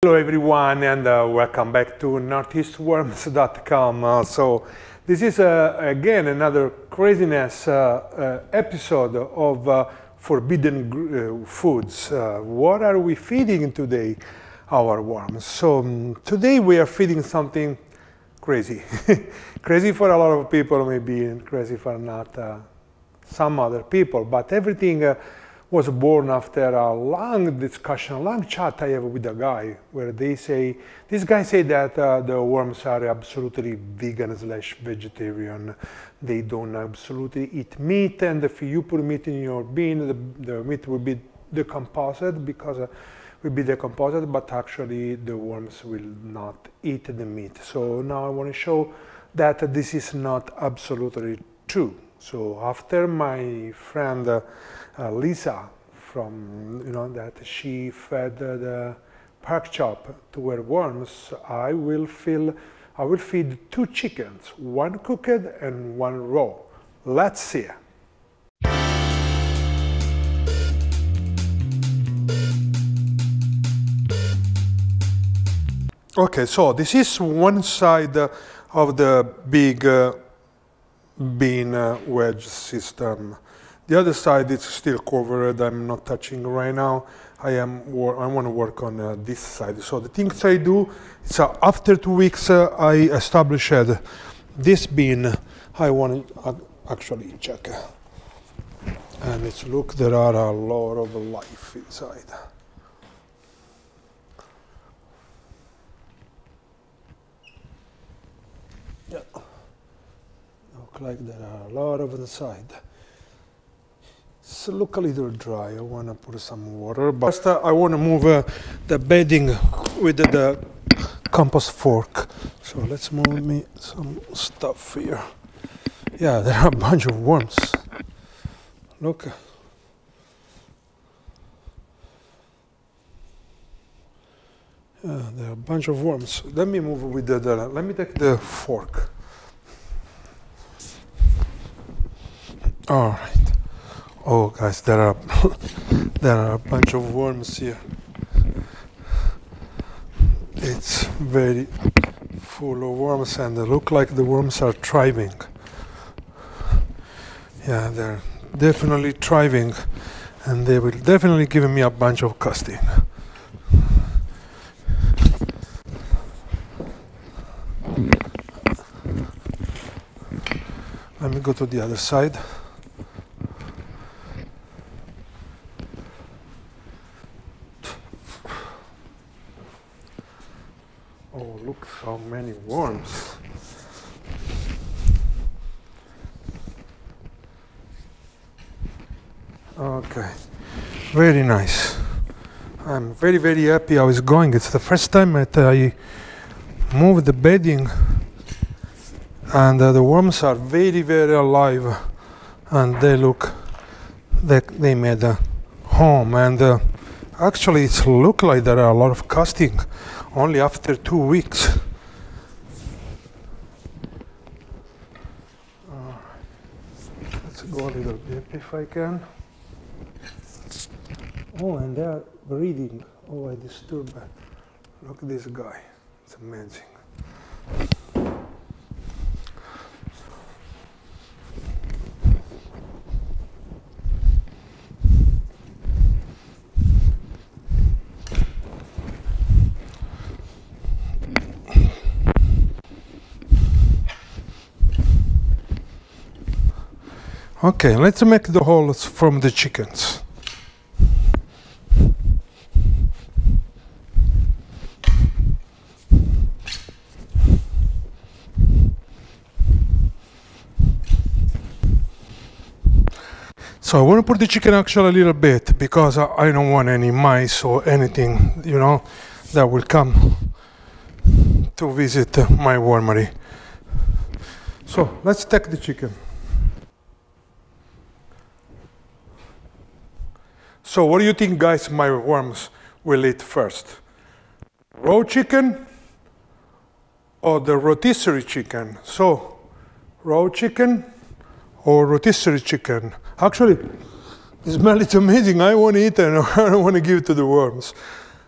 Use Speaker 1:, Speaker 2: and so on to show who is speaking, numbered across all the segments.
Speaker 1: Hello everyone and welcome back to northeastworms.com. So this is again another craziness episode of forbidden foods. What are we feeding today our worms? So today we are feeding something crazy. Crazy for a lot of people maybe, and crazy for not some other people, but everything was born after a long discussion, a long chat I have with a guy, where this guy said that the worms are absolutely vegan / vegetarian. They don't absolutely eat meat, and if you put meat in your bin, the meat will be decomposed but actually the worms will not eat the meat. So now I want to show that this is not absolutely true. So after my friend Lisa, from that she fed the pork chop to her worms, I will feed 2 chickens, one cooked and one raw. Let's see. Okay, so this is one side of the big bean wedge system. The other side is still covered. I'm not touching right now. I want to work on this side. So the things I do is after 2 weeks I established this bean. I want to actually check, and it's look, there are a lot of life inside. Yeah, look like there are a lot of inside. So look a little dry. I want to put some water, but first I want to move the bedding with the compost fork. So let's move me some stuff here. Yeah, there are a bunch of worms. Look. Yeah, there are a bunch of worms. Let me move with let me take the fork. All right. Oh, guys, there are a bunch of worms here. It's very full of worms, and they look like the worms are thriving. Yeah, they're definitely thriving, and they will definitely give me a bunch of casting. Let me go to the other side. Oh, look how many worms. Okay, very nice. I'm very, very happy how it's going. It's the first time that I moved the bedding, and the worms are very, very alive, and they look like they made a home, and actually it looks like there are a lot of casting only after 2 weeks. Let's go a little bit if I can. Oh, and they are breathing. Oh, I disturbed that. Look at this guy. It's amazing. Okay, let's make the holes from the chickens. So I want to put the chicken actually a little bit, because I don't want any mice or anything, that will come to visit my wormery. So let's take the chicken. So what do you think, guys, my worms will eat first? Raw chicken or the rotisserie chicken? So raw chicken or rotisserie chicken? Actually, the smell is amazing. I want to eat it and I don't want to give it to the worms.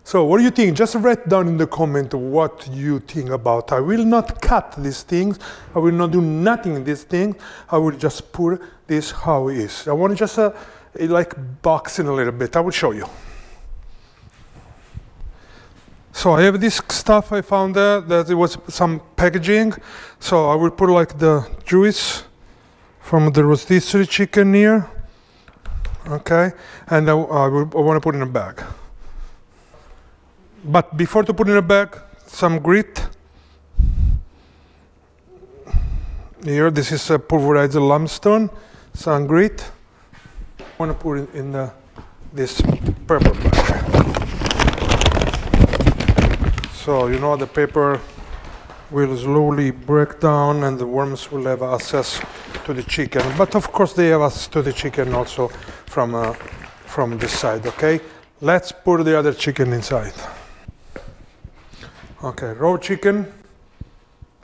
Speaker 1: So what do you think? Just write down in the comment what you think about. I will not cut these things. I will not do nothing in these things. I will just put this how it is. I want to just like box in a little bit. I will show you. So I have this stuff I found there, that it was some packaging. So I will put like the juice from the rotisserie chicken here. Okay, and I want to put in a bag. But before to put in a bag, some grit. Here, this is a pulverized limestone, some grit. I want to put it in this paper bag. So, you know, the paper will slowly break down and the worms will have access to the chicken. But of course they have access to the chicken also from this side, okay? Let's put the other chicken inside. Okay, raw chicken,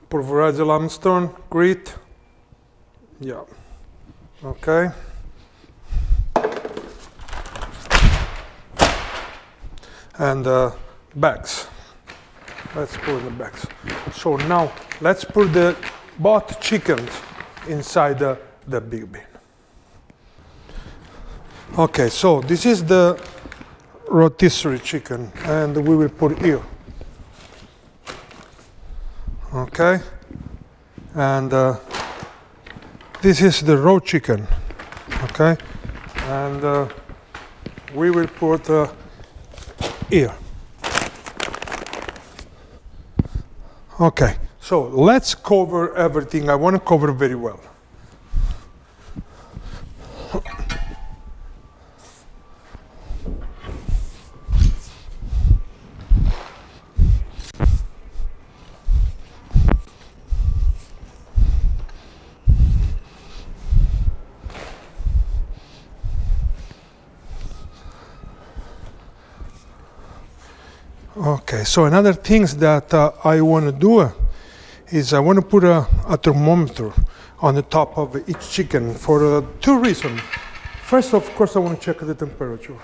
Speaker 1: pulverized limestone, grit. Yeah, okay. And bags. Let's put the bags. So now let's put the both chickens inside the big bin. Okay, so this is the rotisserie chicken, and we will put here. Okay, and this is the raw chicken. Okay, and we will put here. Okay, so let's cover everything. I want to cover very well. Okay, so another things that I want to do is I want to put a thermometer on the top of each chicken for two reasons. First, of course, I want to check the temperature.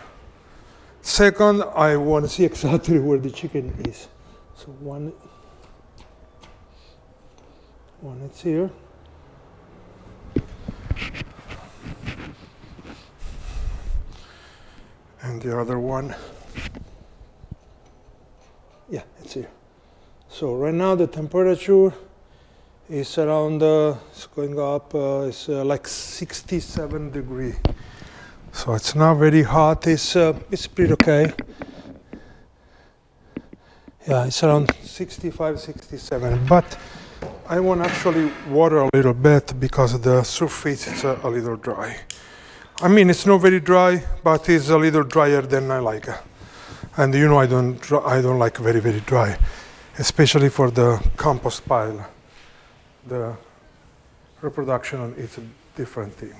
Speaker 1: Second, I want to see exactly where the chicken is. So one is here. And the other one, yeah, it's here. So right now the temperature is around, it's going up, it's like 67 degrees. So it's not very hot, it's pretty okay. Yeah, it's around 65, 67, but I want to actually water a little bit because the surface is a little dry. I mean, it's not very dry, but it's a little drier than I like. And you know, I don't like very, very dry, especially for the compost pile. The reproduction is a different thing.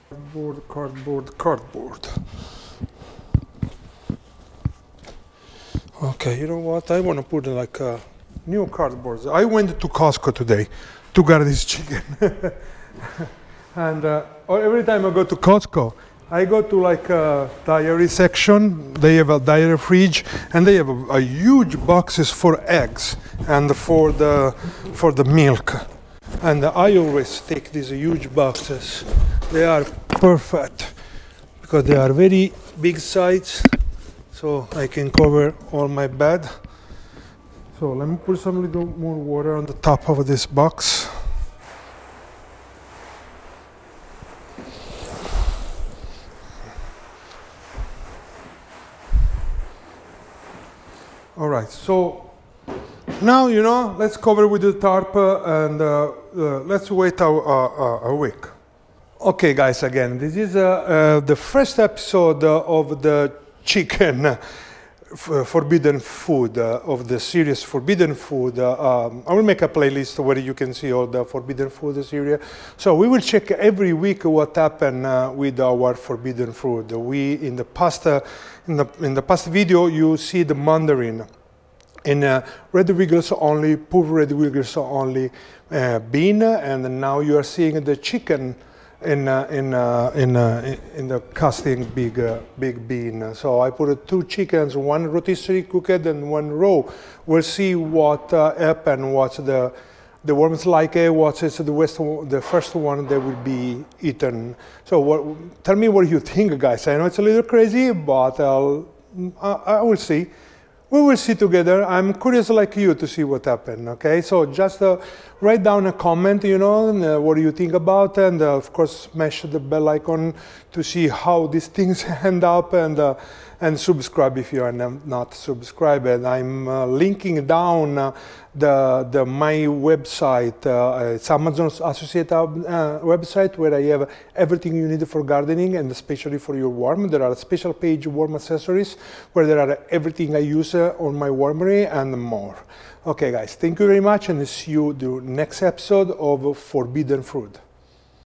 Speaker 1: Cardboard, cardboard, cardboard. Okay, you know what? I want to put like new cardboards. I went to Costco today to get this chicken. And every time I go to Costco, I go to like a dairy section. They have a dairy fridge, and they have a huge boxes for eggs and for the milk. And I always take these huge boxes. They are perfect because they are very big size, so I can cover all my bed. So let me put some little more water on the top of this box. All right, so now, you know, let's cover with the tarp and let's wait a week. Okay, guys, again, this is the first episode of the chicken forbidden food, of the series Forbidden Food. I will make a playlist where you can see all the forbidden food series. So we will check every week what happened with our forbidden food. We, in the past video, you see the mandarin in red wiggles only, poor red wiggles only bean, and now you are seeing the chicken the casting big bean. So I put 2 chickens, 1 rotisserie cooked and 1 raw. We'll see what happen. What's the worms like? What is the first one that will be eaten? So tell me what you think, guys. I know it's a little crazy, but I will see. We will see together. I'm curious like you to see what happened, okay? So just write down a comment, you know, what do you think about, and of course smash the bell icon to see how these things end up, and subscribe if you are not subscribed. And I'm linking down my website. It's Amazon's associate website where I have everything you need for gardening and especially for your worm. There are a special page, worm accessories, where there are everything I use on my wormery and more. Okay guys, thank you very much, and see you the next episode of Forbidden Fruit.